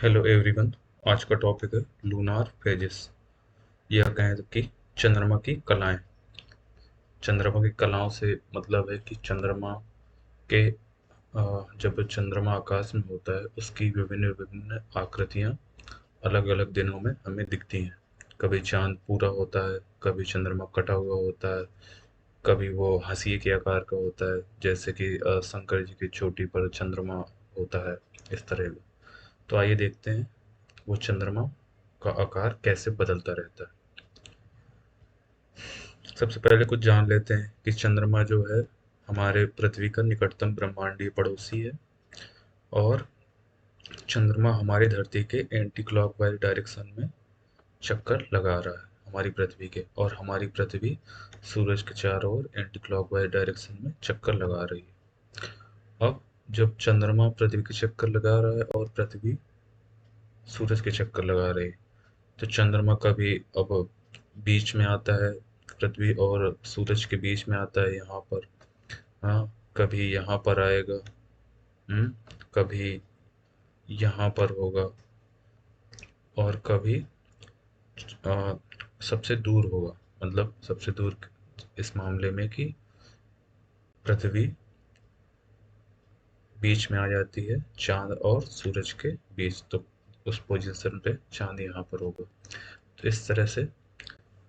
Hello everyone. आज का topic है लूनार फेजेस, या कहें तो कि चंद्रमा की कलाएं। चंद्रमा की कलाओं से मतलब है कि चंद्रमा के जब चंद्रमा आकाश में होता है उसकी विभिन्न विभिन्न आकृतियां अलग अलग दिनों में हमें दिखती हैं। कभी चांद पूरा होता है, कभी चंद्रमा कटा हुआ होता है, कभी वो हंसिए के आकार का होता है, जैसे कि शंकर जी की चोटी पर चंद्रमा होता है, इस तरह का। तो आइए देखते हैं वो चंद्रमा का आकार कैसे बदलता रहता है। सबसे पहले कुछ जान लेते हैं कि चंद्रमा जो है हमारे पृथ्वी का निकटतम ब्रह्मांडीय पड़ोसी है, और चंद्रमा हमारी धरती के एंटी क्लॉकवाइज डायरेक्शन में चक्कर लगा रहा है हमारी पृथ्वी के, और हमारी पृथ्वी सूरज के चारों ओर एंटी क्लॉकवाइज डायरेक्शन में चक्कर लगा रही है। अब जब चंद्रमा पृथ्वी के चक्कर लगा रहा है और पृथ्वी सूरज के चक्कर लगा रही है, तो चंद्रमा कभी अब बीच में आता है, पृथ्वी और सूरज के बीच में आता है यहाँ पर। हाँ, कभी यहाँ पर आएगा। हम्म, कभी यहाँ पर होगा, और कभी आ, सबसे दूर होगा। मतलब सबसे दूर इस मामले में कि पृथ्वी बीच में आ जाती है चांद और सूरज के बीच, तो उस पोजीशन पे चांद यहाँ पर होगा। तो इस तरह से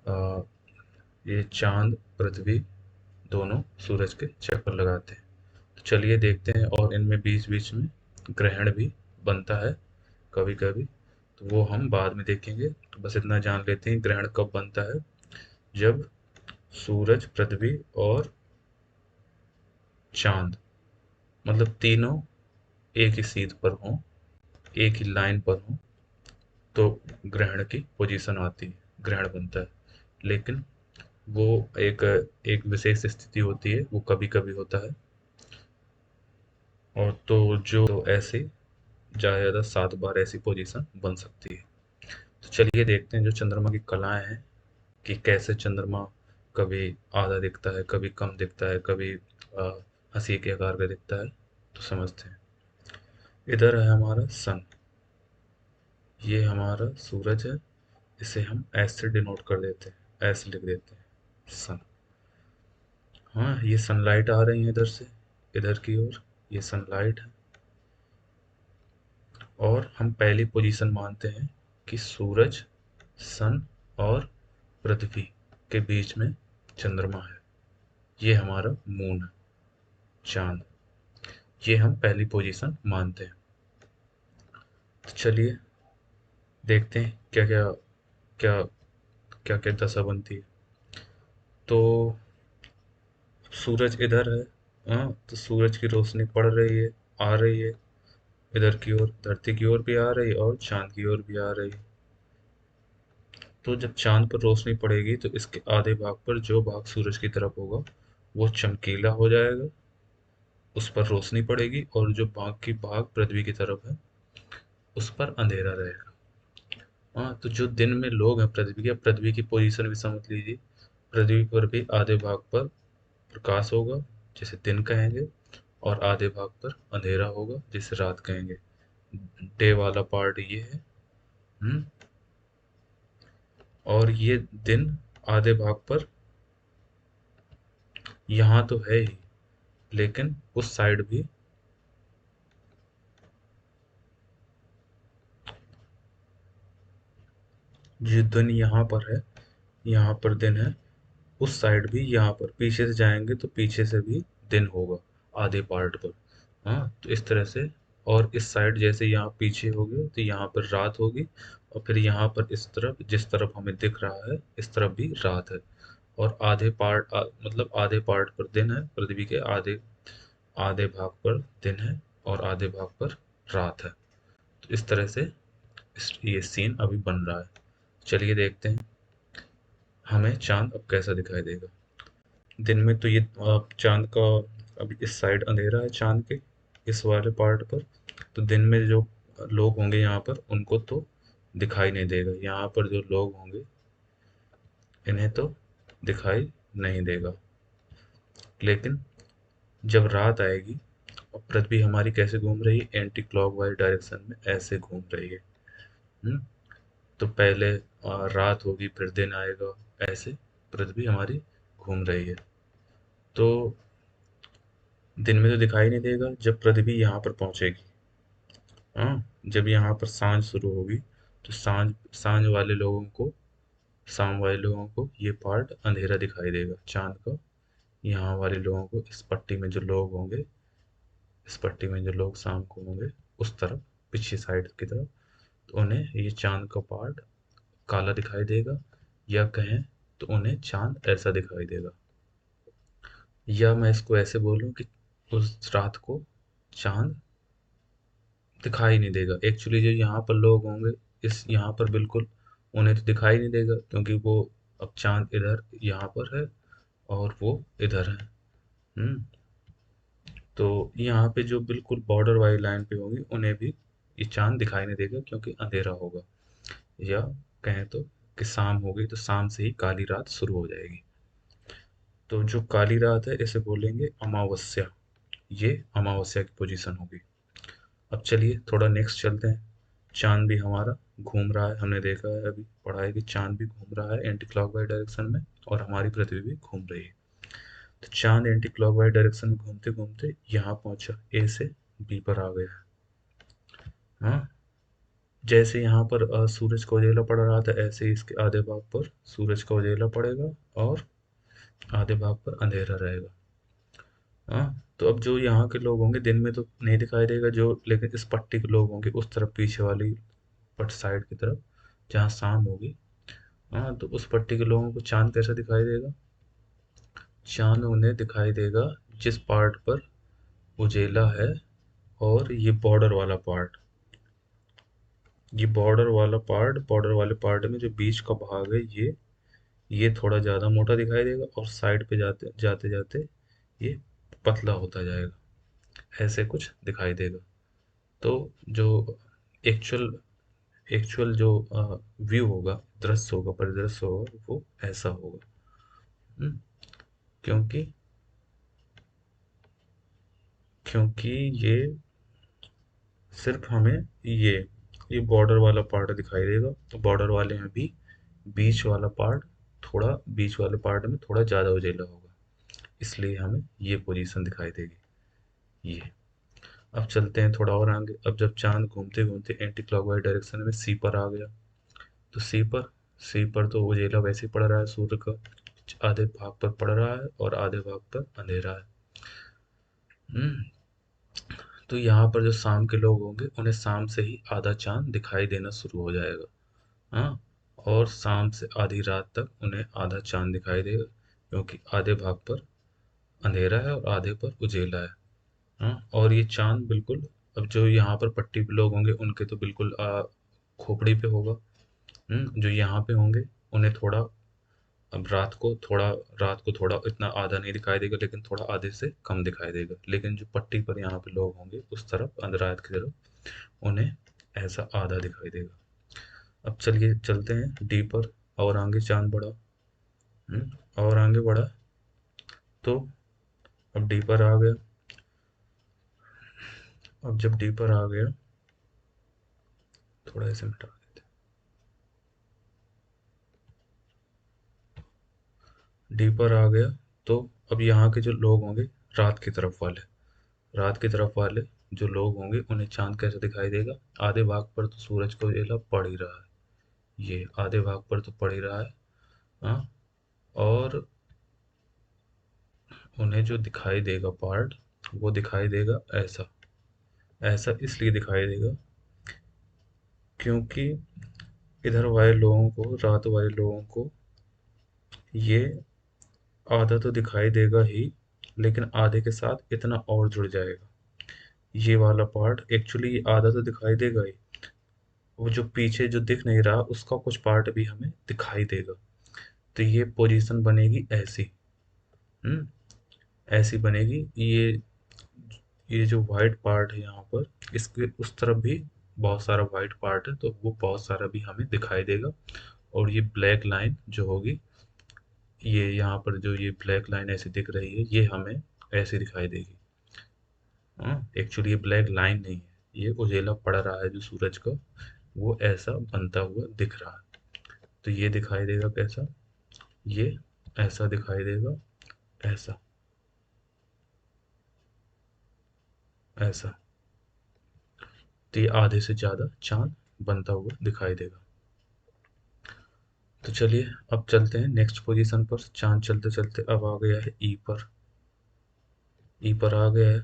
आ, ये चांद पृथ्वी दोनों सूरज के चक्कर लगाते हैं। तो चलिए देखते हैं, और इनमें बीच बीच में ग्रहण भी बनता है कभी कभी, तो वो हम बाद में देखेंगे। तो बस इतना जान लेते हैं ग्रहण कब बनता है। जब सूरज, पृथ्वी और चांद, मतलब तीनों एक ही सीध पर हों, एक ही लाइन पर हों, तो ग्रहण की पोजीशन आती है, ग्रहण बनता है। लेकिन वो एक एक विशेष स्थिति होती है, वो कभी कभी होता है। और तो जो ऐसे ज़्यादा से ज़्यादा 7 बार ऐसी पोजीशन बन सकती है। तो चलिए देखते हैं जो चंद्रमा की कलाएं हैं, कि कैसे चंद्रमा कभी आधा दिखता है, कभी कम दिखता है, कभी हंसी के आकार का दिखता है। तो समझते हैं। इधर है हमारा सन, ये हमारा सूरज है। इसे हम एस से डिनोट कर देते हैं, एस लिख देते हैं, सन। हाँ, ये सनलाइट आ रही है इधर से, इधर की ओर, ये सनलाइट है। और हम पहली पोजीशन मानते हैं कि सूरज, सन और पृथ्वी के बीच में चंद्रमा है। ये हमारा मून है, चांद। ये हम पहली पोजीशन मानते हैं। तो चलिए देखते हैं क्या क्या क्या क्या क्या दशा बनती है। तो सूरज इधर है। हाँ, तो सूरज की रोशनी पड़ रही है, आ रही है इधर की ओर, धरती की ओर भी आ रही है और चांद की ओर भी आ रही है। तो जब चांद पर रोशनी पड़ेगी तो इसके आधे भाग पर जो भाग सूरज की तरफ होगा वो चमकीला हो जाएगा, उस पर रोशनी पड़ेगी, और जो बाकी भाग पृथ्वी की तरफ है उस पर अंधेरा रहेगा। हाँ, तो जो दिन में लोग हैं पृथ्वी के, पृथ्वी की पोजीशन भी समझ लीजिए। पृथ्वी पर भी आधे भाग पर प्रकाश होगा, जिसे दिन कहेंगे, और आधे भाग पर अंधेरा होगा, जिसे रात कहेंगे। डे वाला पार्ट ये है। हम्म, और ये दिन आधे भाग पर यहाँ तो है ही, लेकिन उस साइड भी जो दिन यहाँ पर है, यहाँ पर दिन है, उस साइड भी, यहाँ पर पीछे से जाएंगे तो पीछे से भी दिन होगा आधे पार्ट पर। हाँ, तो इस तरह से। और इस साइड जैसे यहाँ पीछे हो गए तो यहाँ पर रात होगी, और फिर यहाँ पर इस तरफ, जिस तरफ हमें दिख रहा है, इस तरफ भी रात है। और आधे पार्ट मतलब आधे पार्ट पर दिन है, पृथ्वी के आधे आधे भाग पर दिन है, और आधे भाग पर रात है। तो इस तरह से ये सीन अभी बन रहा है। चलिए देखते हैं हमें चांद अब कैसा दिखाई देगा। दिन में तो ये चांद का, अभी इस साइड अंधेरा है चांद के, इस वाले पार्ट पर। तो दिन में जो लोग होंगे यहाँ पर उनको तो दिखाई नहीं देगा, यहाँ पर जो लोग होंगे इन्हें तो दिखाई नहीं देगा। लेकिन जब रात आएगी और पृथ्वी हमारी कैसे घूम रही है? एंटी क्लॉकवाइज डायरेक्शन में ऐसे घूम रही है। हम्म, तो पहले रात होगी फिर दिन आएगा, ऐसे पृथ्वी हमारी घूम रही है। तो दिन में तो दिखाई नहीं देगा जब पृथ्वी यहाँ पर पहुंचेगी। हाँ, जब यहाँ पर सांझ शुरू होगी तो सांझ सांझ वाले लोगों को शाम वाले लोगों को ये पार्ट अंधेरा दिखाई देगा चांद का। यहाँ वाले लोगों को, इस पट्टी में जो लोग होंगे, इस पट्टी में जो लोग शाम को होंगे उस तरफ, पीछे साइड की तरफ, तो उन्हें ये चांद का पार्ट काला दिखाई देगा, या कहें तो उन्हें चांद ऐसा दिखाई देगा। या मैं इसको ऐसे बोलूं कि उस रात को चांद दिखाई नहीं देगा। एक्चुअली जो यहाँ पर लोग होंगे, इस यहाँ पर बिल्कुल उन्हें तो दिखाई नहीं देगा, क्योंकि वो अब चांद इधर यहाँ पर है और वो इधर है। हम्म, तो यहाँ पे जो बिल्कुल बॉर्डर वाली लाइन पे होंगी उन्हें भी ये चांद दिखाई नहीं देगा, क्योंकि अंधेरा होगा। या कहें तो कि शाम होगी तो शाम से ही काली रात शुरू हो जाएगी। तो जो काली रात है इसे बोलेंगे अमावस्या। ये अमावस्या की पोजीशन होगी। अब चलिए थोड़ा नेक्स्ट चलते हैं। चांद भी हमारा घूम रहा है, हमने देखा है अभी पढ़ा है कि चांद भी घूम रहा है एंटी क्लॉकवाइज डायरेक्शन में, और हमारी पृथ्वी भी घूम रही है। तो चांद एंटी क्लॉकवाइज डायरेक्शन में घूमते घूमते यहाँ पहुंचा, ए से बी पर आ गया। हाँ, जैसे यहाँ पर सूरज का उजेला पड़ रहा था, ऐसे ही इसके आधे भाग पर सूरज का उजेला पड़ेगा और आधे भाग पर अंधेरा रहेगा। हाँ, तो अब जो यहाँ के लोग होंगे दिन में तो नहीं दिखाई देगा जो, लेकिन इस पट्टी के लोग होंगे उस तरफ, पीछे वाली पट साइड की तरफ जहाँ शाम होगी। हाँ, तो उस पट्टी के लोगों को चांद कैसा दिखाई देगा? चांद उन्हें दिखाई देगा जिस पार्ट पर उजेला है, और ये बॉर्डर वाला पार्ट, ये बॉर्डर वाले पार्ट में जो बीच का भाग है, ये थोड़ा ज़्यादा मोटा दिखाई देगा, और साइड पे जाते जाते जाते ये पतला होता जाएगा, ऐसे कुछ दिखाई देगा। तो जो एक्चुअल एक्चुअल जो व्यू होगा, दृश्य होगा, परिदृश्य होगा, वो ऐसा होगा। हम्म, क्योंकि क्योंकि ये सिर्फ हमें ये बॉर्डर वाला पार्ट दिखाई देगा, तो बॉर्डर वाले में भी बीच वाला पार्ट, थोड़ा बीच वाले पार्ट में थोड़ा ज़्यादा उजेला होगा, इसलिए हमें ये पोजीशन दिखाई देगी। ये अब चलते हैं थोड़ा और आगे। अब जब चांद घूमते घूमते एंटी क्लॉकवाइज डायरेक्शन में सी पर आ गया, तो सी पर तो उजेला वैसे ही पड़ रहा है सूर्य का, आधे भाग पर पड़ रहा है और आधे भाग पर अंधेरा है। हम्म, तो यहाँ पर जो शाम के लोग होंगे उन्हें शाम से ही आधा चांद दिखाई देना शुरू हो जाएगा। हाँ, और शाम से आधी रात तक उन्हें आधा चांद दिखाई देगा, क्योंकि आधे भाग पर अंधेरा है और आधे पर उजेला है। हाँ, और ये चांद बिल्कुल, अब जो यहाँ पर पट्टी पे लोग होंगे उनके तो बिल्कुल खोपड़ी पे होगा। जो यहाँ पे होंगे उन्हें थोड़ा, अब रात को थोड़ा इतना आधा नहीं दिखाई देगा, लेकिन थोड़ा आधे से कम दिखाई देगा। लेकिन जो पट्टी पर यहाँ पे लोग होंगे उस तरफ, अंधरात की तरफ, उन्हें ऐसा आधा दिखाई देगा। अब चलिए चलते हैं डी पर। और आगे चांद बढ़ा। और आगे बढ़ा, तो अब डी पर आ गया। अब जब डी पर आ गया, थोड़ा ऐसे मिटा देते हैं। डी पर आ गया, तो अब यहाँ के जो लोग होंगे, रात की तरफ वाले रात की तरफ वाले जो लोग होंगे उन्हें चांद कैसे दिखाई देगा? आधे भाग पर तो सूरज को उजेला पड़ ही रहा है, ये आधे भाग पर तो पड़ ही रहा है। हाँ, और उन्हें जो दिखाई देगा पार्ट, वो दिखाई देगा ऐसा। ऐसा इसलिए दिखाई देगा क्योंकि इधर वाले लोगों को, रात वाले लोगों को, ये आधा तो दिखाई देगा ही, लेकिन आधे के साथ इतना और जुड़ जाएगा। ये वाला पार्ट एक्चुअली आधा तो दिखाई देगा ही, वो जो पीछे जो दिख नहीं रहा उसका कुछ पार्ट भी हमें दिखाई देगा। तो ये पोजीशन बनेगी ऐसी। हम्म, ऐसी बनेगी। ये जो वाइट पार्ट है यहाँ पर, इसके उस तरफ भी बहुत सारा वाइट पार्ट है, तो वो बहुत सारा भी हमें दिखाई देगा। और ये ब्लैक लाइन जो होगी, ये यहाँ पर जो ये ब्लैक लाइन ऐसी दिख रही है, ये हमें ऐसी दिखाई देगी। एक्चुअली ये ब्लैक लाइन नहीं है, ये उजेला पड़ रहा है जो सूरज का, वो ऐसा बनता हुआ दिख रहा है। तो ये दिखाई देगा कैसा, ये ऐसा दिखाई देगा, ऐसा, ऐसा। तो ये आधे से ज़्यादा चाँद बनता हुआ दिखाई देगा। तो चलिए अब चलते हैं नेक्स्ट पोजीशन पर। चाँद चलते-चलते अब आ गया है ई पर, ई पर आ गया है।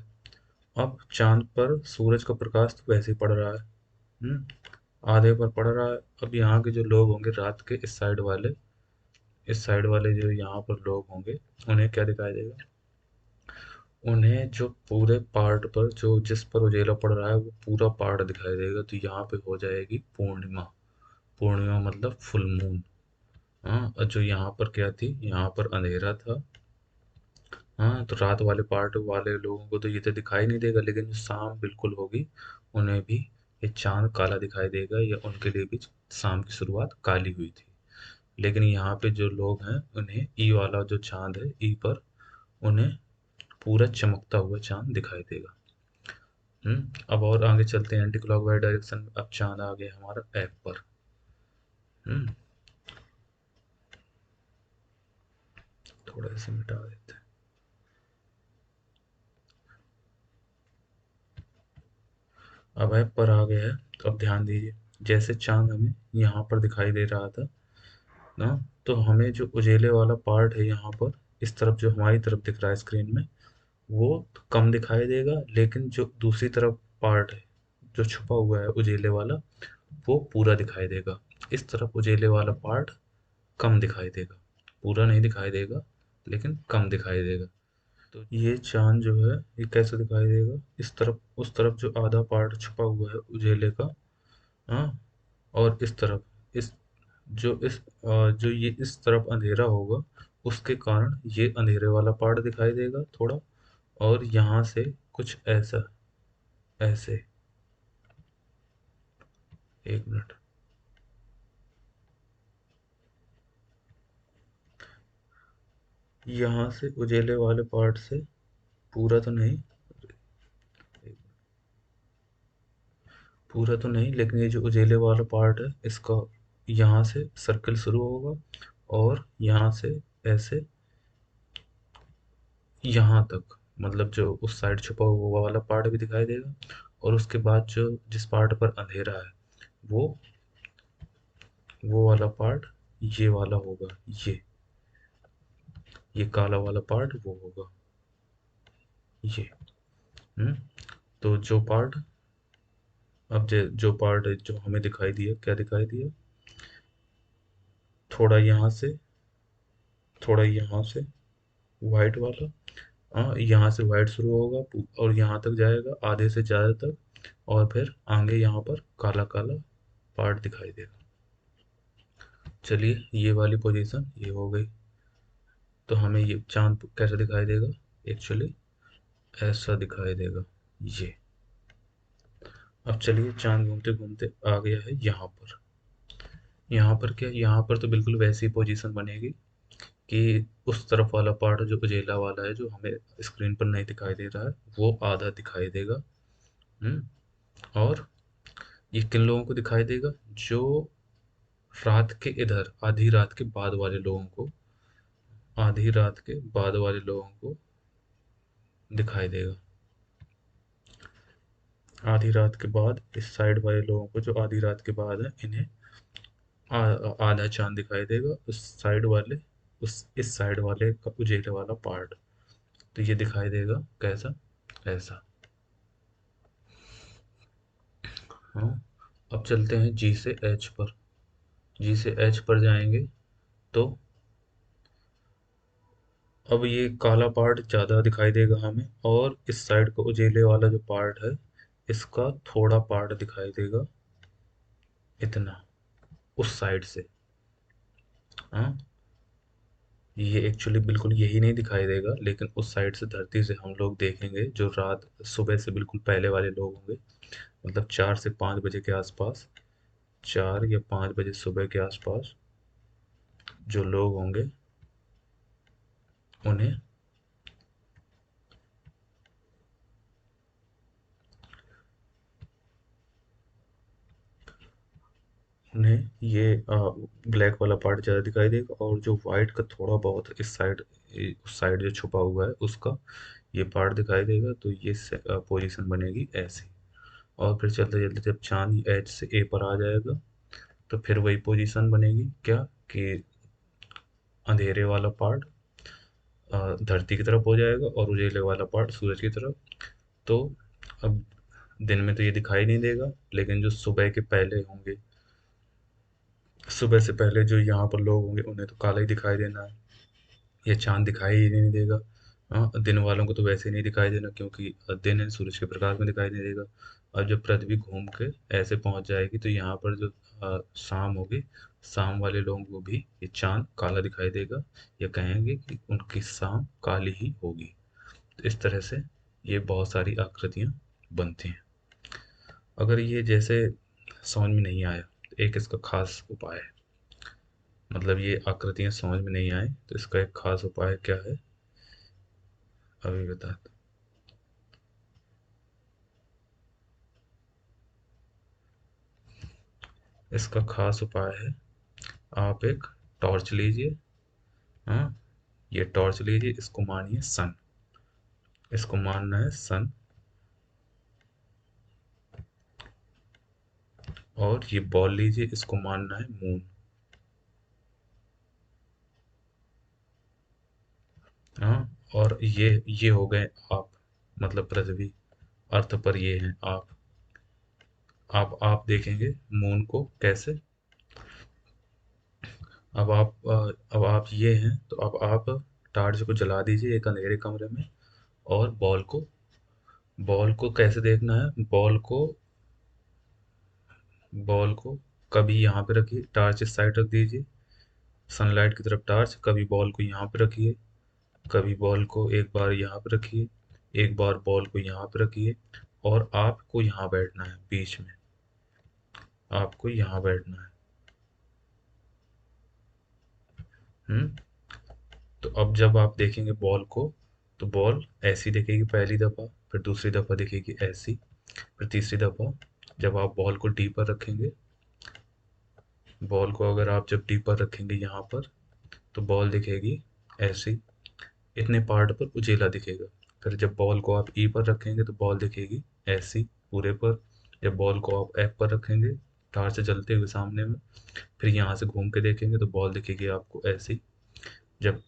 अब चाँद पर सूरज का प्रकाश तो वैसे ही पड़ रहा है, हुँ, आधे पर पड़ रहा है। अब यहाँ के जो लोग होंगे रात के इस साइड वाले जो यहाँ पर लोग होंगे, उन्हें क्या दिखाई देगा? उन्हें जो पूरे पार्ट पर जो जिस पर उजेला पड़ रहा है वो पूरा पार्ट दिखाई देगा। तो यहाँ पे हो जाएगी पूर्णिमा। पूर्णिमा मतलब फुल मून। हाँ, और जो यहाँ पर क्या थी, यहाँ पर अंधेरा था। हाँ, तो रात वाले पार्ट वाले लोगों को तो ये तो दिखाई नहीं देगा, लेकिन जो शाम बिल्कुल होगी उन्हें भी ये चांद काला दिखाई देगा, या उनके लिए भी शाम की शुरुआत काली हुई थी। लेकिन यहाँ पे जो लोग हैं उन्हें ई वाला जो चांद है ई पर, उन्हें पूरा चमकता हुआ चांद दिखाई देगा। अब और आगे चलते हैं एंटी क्लॉकवाइज डायरेक्शन में। अब चांद आ गया हमारा एफ पर। हम्म थोड़ा सा मिटा देते हैं। अब एफ पर आ गया है, तो अब ध्यान दीजिए, जैसे चांद हमें यहाँ पर दिखाई दे रहा था ना, तो हमें जो उजेले वाला पार्ट है यहाँ पर, इस तरफ जो हमारी तरफ दिख रहा है स्क्रीन में, वो कम दिखाई देगा। लेकिन जो दूसरी तरफ पार्ट है जो छुपा हुआ है उजेले वाला, वो पूरा दिखाई देगा। इस तरफ उजेले वाला पार्ट कम दिखाई देगा, पूरा नहीं दिखाई देगा, लेकिन कम दिखाई देगा। तो ये चांद जो है ये कैसे दिखाई देगा, इस तरफ उस तरफ जो आधा पार्ट छुपा हुआ है उजेले का, हाँ, और इस तरफ इस जो ये इस तरफ अंधेरा होगा, उसके कारण ये अंधेरे वाला पार्ट दिखाई देगा थोड़ा। और यहाँ से कुछ ऐसा, ऐसे, एक मिनट, यहाँ से उजेले वाले पार्ट से पूरा तो नहीं, पूरा तो नहीं, लेकिन ये जो उजेले वाला पार्ट है इसका यहाँ से सर्कल शुरू होगा, और यहाँ से ऐसे यहाँ तक, मतलब जो उस साइड छुपा हुआ वो वाला पार्ट भी दिखाई देगा। और उसके बाद जो जिस पार्ट पर अंधेरा है, वो वो वाला पार्ट ये वाला होगा, ये काला वाला पार्ट वो होगा, ये। हम्म तो जो पार्ट, अब जो पार्ट जो हमें दिखाई दिया, क्या दिखाई दिया, थोड़ा यहाँ से, थोड़ा यहाँ से वाइट वाला, हाँ, यहाँ से वाइट शुरू होगा और यहाँ तक जाएगा आधे से ज़्यादा तक, और फिर आगे यहाँ पर काला काला पार्ट दिखाई देगा। चलिए ये वाली पोजीशन ये हो गई। तो हमें ये चांद कैसे दिखाई देगा, एक्चुअली ऐसा दिखाई देगा, ये। अब चलिए चांद घूमते घूमते आ गया है यहाँ पर। यहाँ पर क्या, यहाँ पर तो बिल्कुल वैसी पोजीशन बनेगी कि उस तरफ वाला पार्ट जो उजेला वाला है, जो हमें स्क्रीन पर नहीं दिखाई दे रहा है, वो आधा दिखाई देगा। हम्म और ये किन लोगों को दिखाई देगा, जो रात के इधर आधी रात के बाद वाले लोगों को, आधी रात के बाद वाले लोगों को दिखाई देगा। आधी रात के बाद इस साइड वाले लोगों को, जो आधी रात के बाद है, इन्हें आधा चांद दिखाई देगा। उस साइड वाले, उस इस साइड वाले का उजेले वाला पार्ट, तो ये दिखाई देगा कैसा, ऐसा। हाँ, अब चलते हैं जी से एच पर। जी से एच पर जाएंगे तो अब ये काला पार्ट ज़्यादा दिखाई देगा हमें, और इस साइड का उजेले वाला जो पार्ट है, इसका थोड़ा पार्ट दिखाई देगा, इतना, उस साइड से। हाँ, ये एक्चुअली बिल्कुल यही नहीं दिखाई देगा, लेकिन उस साइड से धरती से हम लोग देखेंगे, जो रात सुबह से बिल्कुल पहले वाले लोग होंगे, मतलब 4 से 5 बजे के आसपास, 4 या 5 बजे सुबह के आसपास जो लोग होंगे, उन्हें उन्हें ये ब्लैक वाला पार्ट ज़्यादा दिखाई देगा, और जो वाइट का थोड़ा बहुत इस साइड, उस साइड जो छुपा हुआ है उसका ये पार्ट दिखाई देगा। तो ये पोजीशन बनेगी ऐसी। और फिर चलते चलते जब चांद एच से ए पर आ जाएगा तो फिर वही पोजीशन बनेगी, क्या कि अंधेरे वाला पार्ट धरती की तरफ हो जाएगा और उजाले वाला पार्ट सूरज की तरफ। तो अब दिन में तो ये दिखाई नहीं देगा, लेकिन जो सुबह के पहले होंगे, सुबह से पहले जो यहाँ पर लोग होंगे उन्हें तो काला ही दिखाई देना है, ये चाँद दिखाई ही नहीं देगा। दिन वालों को तो वैसे ही नहीं दिखाई देना, क्योंकि दिन है, सूरज के प्रकाश में दिखाई नहीं देगा। अब जब पृथ्वी घूम के ऐसे पहुंच जाएगी तो यहाँ पर जो शाम होगी, शाम वाले लोगों को भी ये चाँद काला दिखाई देगा। ये कहेंगे कि उनकी शाम काली ही होगी। तो इस तरह से ये बहुत सारी आकृतियाँ बनती हैं। अगर ये जैसे समझ में नहीं आया तो एक इसका खास उपाय है। मतलब ये आकृतियाँ समझ में नहीं आए तो इसका एक खास उपाय क्या है, अभी बता। इसका खास उपाय है, आप एक टॉर्च लीजिए। हाँ, ये टॉर्च लीजिए, इसको मानिए सन, इसको मानना है सन। और ये बॉल लीजिए, इसको मानना है मून। हाँ, और ये हो गए आप, मतलब पृथ्वी, अर्थ पर ये हैं आप। आप देखेंगे मून को कैसे। अब आप ये हैं, तो अब आप टार्च को जला दीजिए एक अंधेरे कमरे में। और बॉल को कैसे देखना है, बॉल को कभी यहाँ पे रखिए, टॉर्च इस साइड रख दीजिए, सनलाइट की तरफ टॉर्च, कभी बॉल को यहाँ पे रखिए, कभी बॉल को एक बार यहाँ पे रखिए, एक बार बॉल को यहाँ पे रखिए। और आपको यहाँ बैठना है बीच में, आपको यहाँ बैठना है। हम्म। तो अब जब आप देखेंगे बॉल को, तो बॉल ऐसी दिखेगी पहली दफ़ा, फिर दूसरी दफ़ा दिखेगी ऐसी, फिर तीसरी दफ़ा। जब आप बॉल को डी पर रखेंगे, बॉल को अगर आप जब डी पर रखेंगे यहाँ पर, तो बॉल दिखेगी ऐसी, इतने पार्ट पर उजेला दिखेगा। फिर जब बॉल को आप ई पर रखेंगे तो बॉल दिखेगी ऐसी पूरे पर। जब बॉल को आप एफ पर रखेंगे, टार्च जलते हुए सामने में, फिर यहाँ से घूम के देखेंगे तो बॉल दिखेगी आपको ऐसी। जब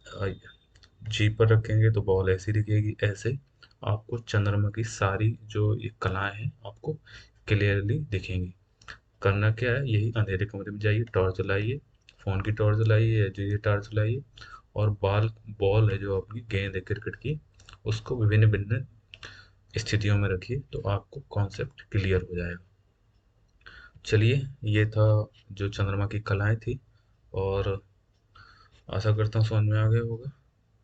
जी पर रखेंगे तो बॉल ऐसी दिखेगी ऐसे। आपको चंद्रमा की सारी जो ये कलाएं हैं आपको क्लियरली दिखेंगी। करना क्या है, यही अंधेरे कमरे में जाइए, टॉर्च जलाइए, फ़ोन की टॉर्च जलाइए या जो ये टॉर्च जलाइए। और बॉल है जो अपनी गेंद है क्रिकेट की, उसको विभिन्न भिन्न स्थितियों में रखिए, तो आपको कॉन्सेप्ट क्लियर हो जाएगा। चलिए, ये था जो चंद्रमा की कलाएं थी। और आशा करता हूँ समझ में आ गया होगा।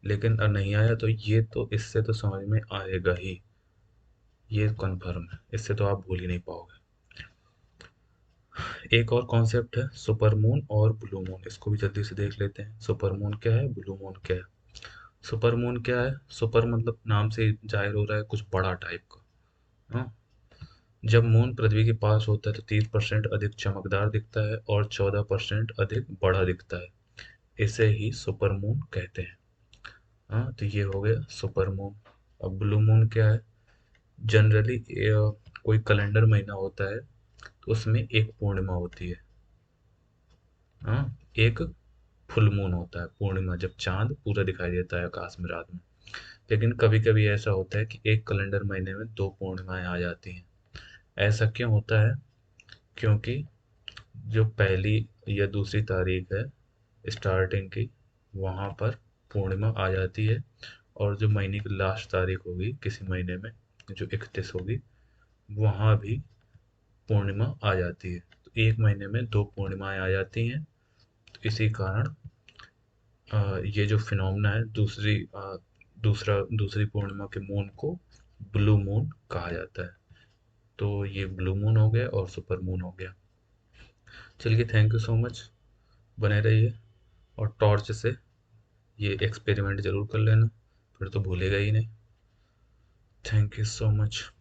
लेकिन अगर नहीं आया तो ये तो इससे तो समझ में आएगा ही, ये कन्फर्म है, इससे तो आप भूल ही नहीं पाओगे। एक और कॉन्सेप्ट है सुपर मून और ब्लू मून, इसको भी जल्दी से देख लेते हैं। सुपर मून क्या है, ब्लू मून क्या है। सुपर मून क्या है, सुपर मतलब नाम से ही जाहिर हो रहा है कुछ बड़ा टाइप का। हाँ, जब मून पृथ्वी के पास होता है तो 30% अधिक चमकदार दिखता है और 14% अधिक बड़ा दिखता है। इसे ही सुपर मून कहते हैं। हाँ, तो ये हो गया सुपर मून। अब ब्लू मून क्या है, जनरली कोई कैलेंडर महीना होता है तो उसमें एक पूर्णिमा होती है। हाँ, एक फुल मून होता है, पूर्णिमा, जब चांद पूरा दिखाई देता है आकाश में रात में। लेकिन कभी कभी ऐसा होता है कि एक कैलेंडर महीने में दो पूर्णिमाएं आ जाती हैं। ऐसा क्यों होता है, क्योंकि जो पहली या दूसरी तारीख है स्टार्टिंग की, वहाँ पर पूर्णिमा आ जाती है। और जो महीने की लास्ट तारीख होगी किसी महीने में, जो 31 होगी, वहाँ भी पूर्णिमा आ जाती है। तो एक महीने में दो पूर्णिमाएं आ जाती हैं। तो इसी कारण ये जो फिनोमेना है, दूसरी पूर्णिमा के मून को ब्लू मून कहा जाता है। तो ये ब्लू मून हो गया और सुपर मून हो गया। चलिए, थैंक यू सो मच, बने रहिए। और टॉर्च से ये एक्सपेरिमेंट ज़रूर कर लेना, फिर तो भूलेगा ही नहीं। Thank you so much.